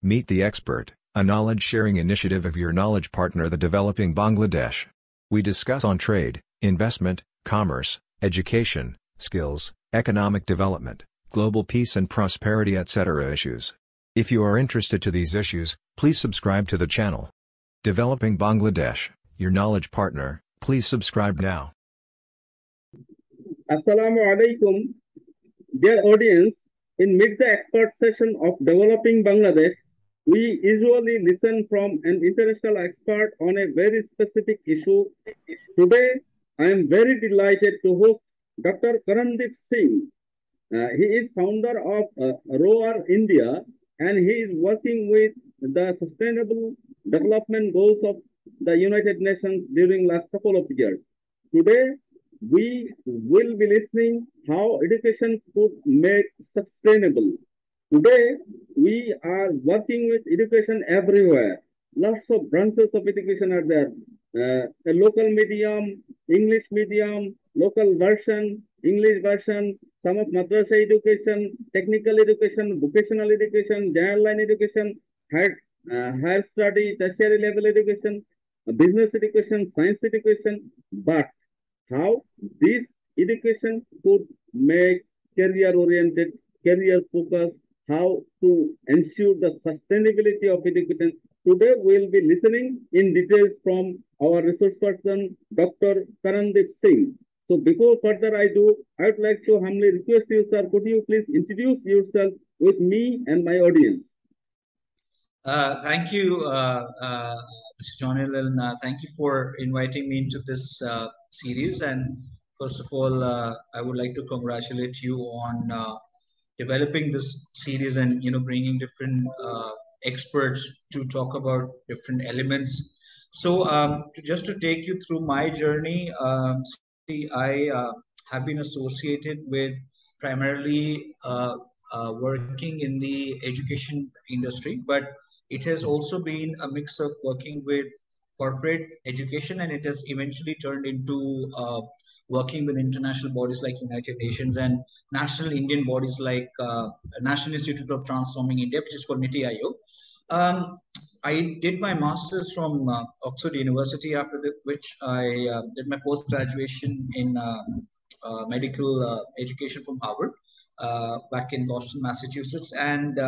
Meet the Expert, a knowledge-sharing initiative of your knowledge partner, the Developing Bangladesh. We discuss on trade, investment, commerce, education, skills, economic development, global peace and prosperity, etc. issues. If you are interested to these issues, please subscribe to the channel. Developing Bangladesh, your knowledge partner, please subscribe now. Assalamu alaikum, dear audience. In Meet the Expert session of Developing Bangladesh, we usually listen from an international expert on a very specific issue. Today, I am very delighted to host Dr. Karandeep Singh. He is founder of ROAR India, and he is working with the Sustainable Development Goals of the United Nations during last couple of years. Today, we will be listening how education could make sustainable. Today, we are working with education everywhere. Lots of branches of education are there. A local medium, English medium, local version, English version, some of madrasa education, technical education, vocational education, general line education, higher study, tertiary level education, business education, science education. But how this education could make career-oriented, career-focused, how to ensure the sustainability of education. Today, we'll be listening in details from our resource person, Dr. Karandeep Singh. So before further I do, I would like to humbly request you, sir, could you please introduce yourself with me and my audience? Thank you, Mr. Jonathan. Thank you for inviting me into this series. And first of all, I would like to congratulate you on developing this series and bringing different experts to talk about different elements. So just to take you through my journey, I have been associated with primarily working in the education industry, but it has also been a mix of working with corporate education, and it has eventually turned into working with international bodies like United Nations and national Indian bodies like National Institute of Transforming India, which is called NITI Aayog. I did my master's from Oxford University, after which I did my post-graduation in medical education from Harvard back in Boston, Massachusetts. And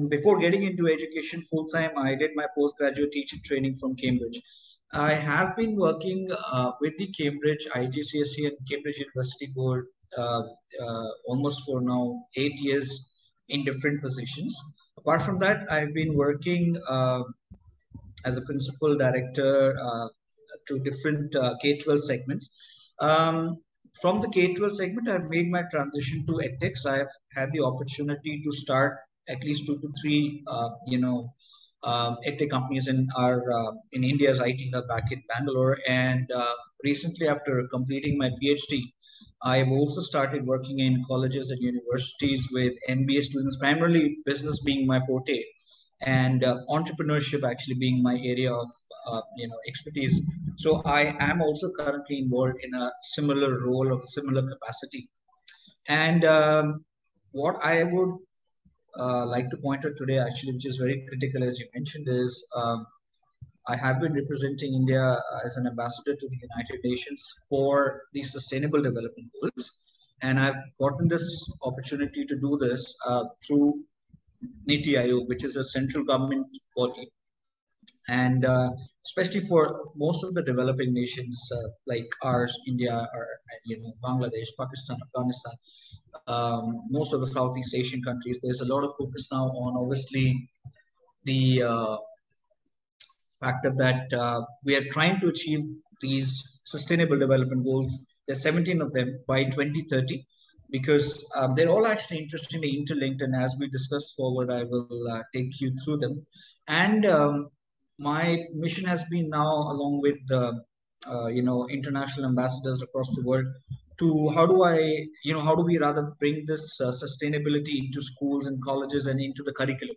before getting into education full-time, I did my postgraduate teacher training from Cambridge. I have been working with the Cambridge IGCSE and Cambridge University Board almost for now 8 years in different positions. Apart from that, I've been working as a principal director to different K-12 segments. From the K-12 segment, I've made my transition to edtechs. I've had the opportunity to start at least 2 to 3, edtech companies in India's IT hub back in Bangalore. And recently, after completing my PhD, I've also started working in colleges and universities with MBA students, primarily business being my forte, and entrepreneurship actually being my area of expertise. So I am also currently involved in a similar role of a similar capacity. And what I would like to point out today, actually, which is very critical, as you mentioned, is I have been representing India as an ambassador to the United Nations for the Sustainable Development Goals. And I've gotten this opportunity to do this through NITI Aayog, which is a central government body. And especially for most of the developing nations like ours, India, or Bangladesh, Pakistan, Afghanistan, most of the Southeast Asian countries, there's a lot of focus now on obviously the factor that we are trying to achieve these sustainable development goals. There's 17 of them by 2030, because they're all actually interestingly interlinked. And as we discuss forward, I will take you through them. And my mission has been now, along with the international ambassadors across the world, to how do we rather bring this sustainability into schools and colleges and into the curriculum,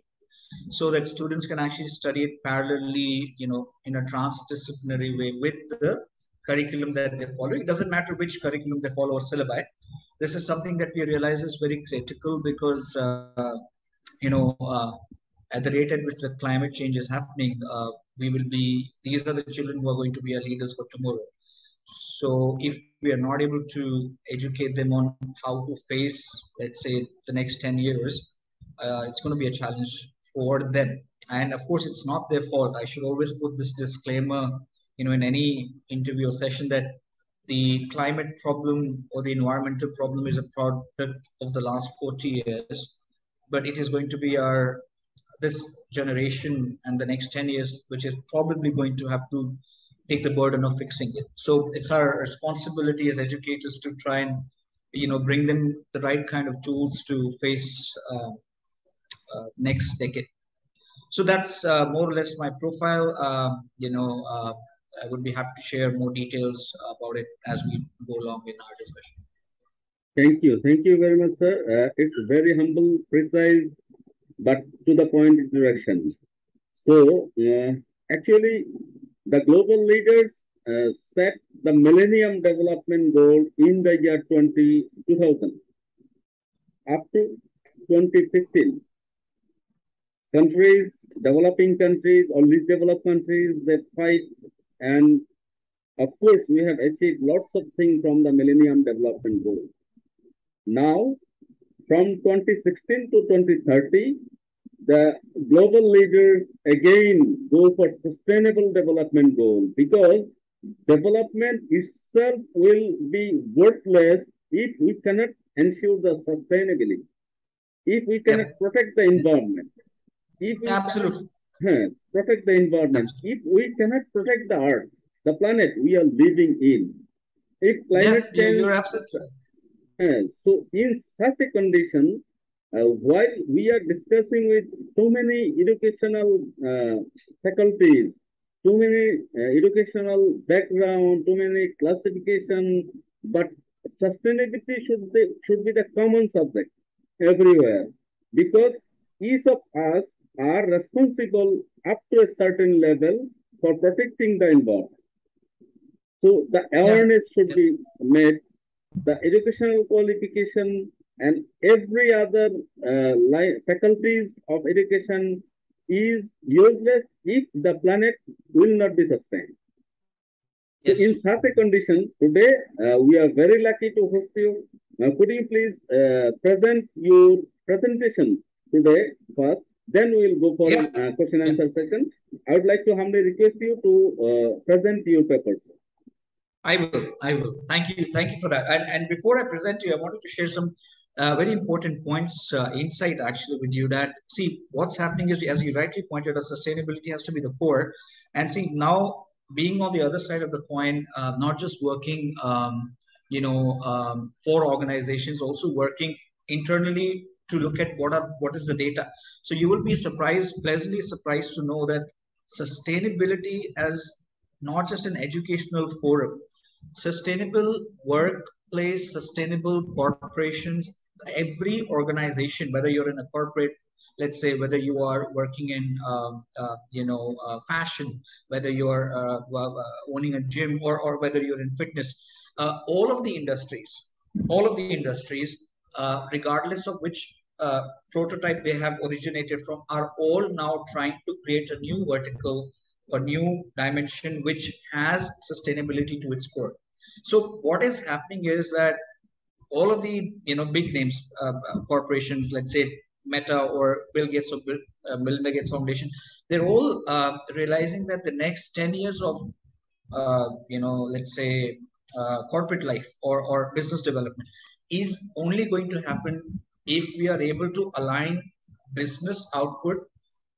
so that students can actually study it parallelly, in a transdisciplinary way with the curriculum that they follow. It doesn't matter which curriculum they follow or syllabi. This is something that we realize is very critical, because at the rate at which the climate change is happening, these are the children who are going to be our leaders for tomorrow. So if we are not able to educate them on how to face, let's say, the next 10 years, it's going to be a challenge for them. And of course, it's not their fault. I should always put this disclaimer, in any interview or session, that the climate problem or the environmental problem is a product of the last 40 years, but it is going to be this generation and the next 10 years, which is probably going to have to take the burden of fixing it. So it's our responsibility as educators to try and, bring them the right kind of tools to face next decade. So that's more or less my profile. I would be happy to share more details about it as we go along in our discussion. Thank you. Thank you very much, sir. It's very humble, precise, but to the point introduction. So, actually, the global leaders set the Millennium Development Goal in the year 2000. Up to 2015, countries, developing countries or least developed countries, they fight. And of course, we have achieved lots of things from the Millennium Development Goal. Now, from 2016 to 2030, the global leaders again go for sustainable development goal, because development itself will be worthless if we cannot ensure the sustainability, if we cannot protect the environment, if we Absolutely protect the environment, if we cannot protect the earth, the planet we are living in, if climate change, you're absolutely right. So in such a condition, while we are discussing with too many educational faculties, too many educational background, too many classification, but sustainability should be the common subject everywhere, because each of us are responsible up to a certain level for protecting the environment. So the awareness should be made, the educational qualification and every other faculties of education is useless if the planet will not be sustained. Yes. So in such a condition, today we are very lucky to host you. Could you please present your presentation today first? Then we will go for question and answer session. I would like to humbly request you to present your papers. I will. Thank you for that. And before I present to you, I wanted to share some very important points, insight actually with you, that see what's happening is, as you rightly pointed out, sustainability has to be the core. And see, now being on the other side of the coin, not just working, for organizations, also working internally to look at what is the data. So you will be pleasantly surprised to know that sustainability as not just an educational forum, sustainable workplace, sustainable corporations, every organization, whether you're in a corporate, let's say, whether you are working in fashion, whether you're owning a gym, or whether you're in fitness, all of the industries, regardless of which prototype they have originated from, are all now trying to create a new vertical, a new dimension which has sustainability to its core. So what is happening is that all of the big names, corporations, let's say Meta or Bill Gates or Melinda Gates Foundation, they're all realizing that the next 10 years of let's say corporate life or business development is only going to happen if we are able to align business output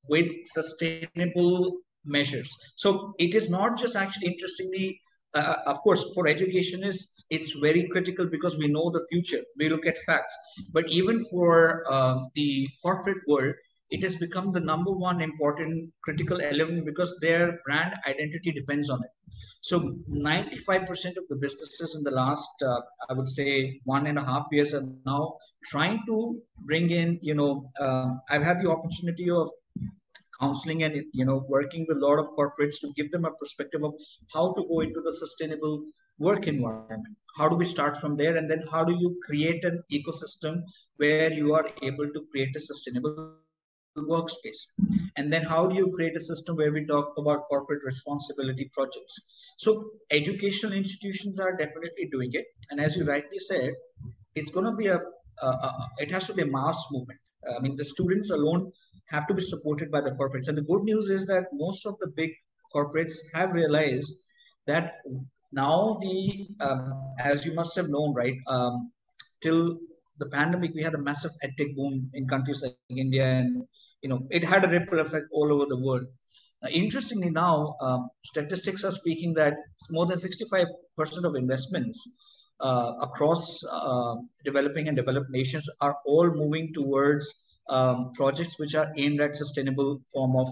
with sustainable measures. So it is not just actually, interestingly, of course, for educationists, it's very critical because we know the future. We look at facts. But even for the corporate world, it has become the number one important critical element because their brand identity depends on it. So 95% of the businesses in the last, I would say, 1.5 years are now trying to bring in, I've had the opportunity of counseling and working with a lot of corporates to give them a perspective of how to go into the sustainable work environment. How do we start from there, and then how do you create an ecosystem where you are able to create a sustainable workspace. And then how do you create a system where we talk about corporate responsibility projects? So educational institutions are definitely doing it. And as you rightly said, it's going to be it has to be a mass movement. I mean, the students alone have to be supported by the corporates. And the good news is that most of the big corporates have realized that now as you must have known, right, till the pandemic, we had a massive edtech boom in countries like India, and it had a ripple effect all over the world. Interestingly, now statistics are speaking that more than 65% of investments across developing and developed nations are all moving towards projects which are aimed at sustainable form of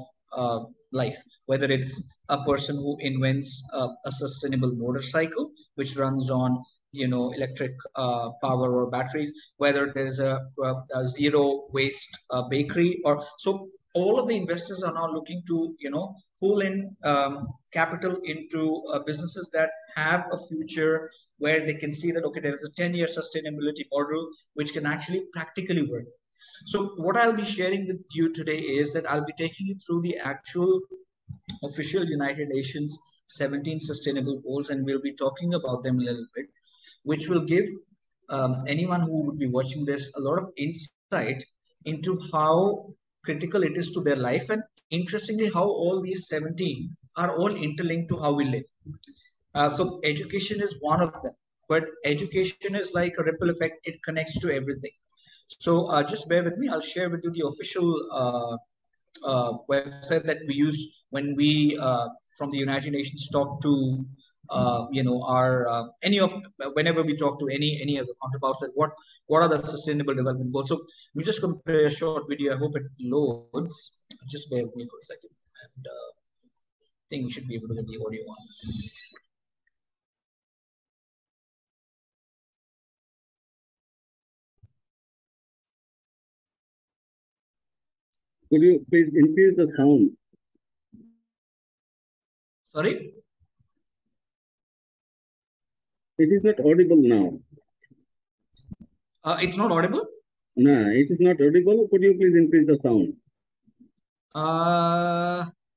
life, whether it's a person who invents a sustainable motorcycle which runs on electric power or batteries, whether there's a zero waste bakery, or so all of the investors are now looking to pull in capital into businesses that have a future where they can see that, okay, there is a 10-year sustainability model which can actually practically work. So what I'll be sharing with you today is that I'll be taking you through the actual official United Nations 17 sustainable goals, and we'll be talking about them a little bit, which will give anyone who would be watching this a lot of insight into how critical it is to their life, and interestingly, how all these 17 are all interlinked to how we live. So education is one of them, but education is like a ripple effect. It connects to everything. So just bear with me. I'll share with you the official website that we use when we from the United Nations talk to our whenever we talk to any of the counterparts, that what are the sustainable development goals. So we're just going to play a short video. I hope it loads. Just bear with me for a second, and I think we should be able to get the audio on. Could you please increase the sound? Sorry? It is not audible now. It's not audible? No, it is not audible. Could you please increase the sound?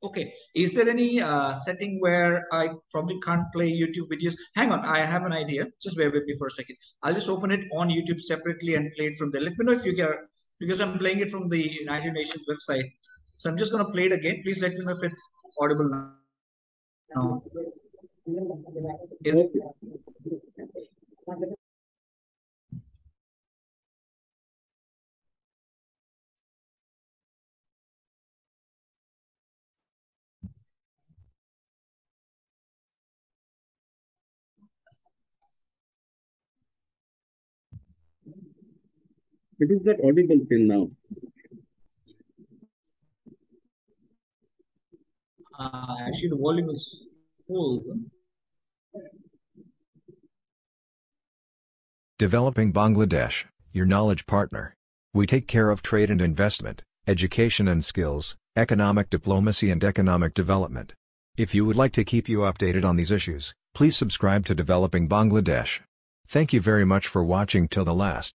Okay. Is there any setting where I probably can't play YouTube videos? Hang on, I have an idea. Just bear with me for a second. I'll just open it on YouTube separately and play it from there. Let me know if you get, because I'm playing it from the United Nations website. So I'm just going to play it again. Please let me know if it's audible now. Okay. It is not audible till now. Actually, the volume is full. Developing Bangladesh, your knowledge partner. We take care of trade and investment, education and skills, economic diplomacy and economic development. If you would like to keep you updated on these issues, please subscribe to Developing Bangladesh. Thank you very much for watching till the last.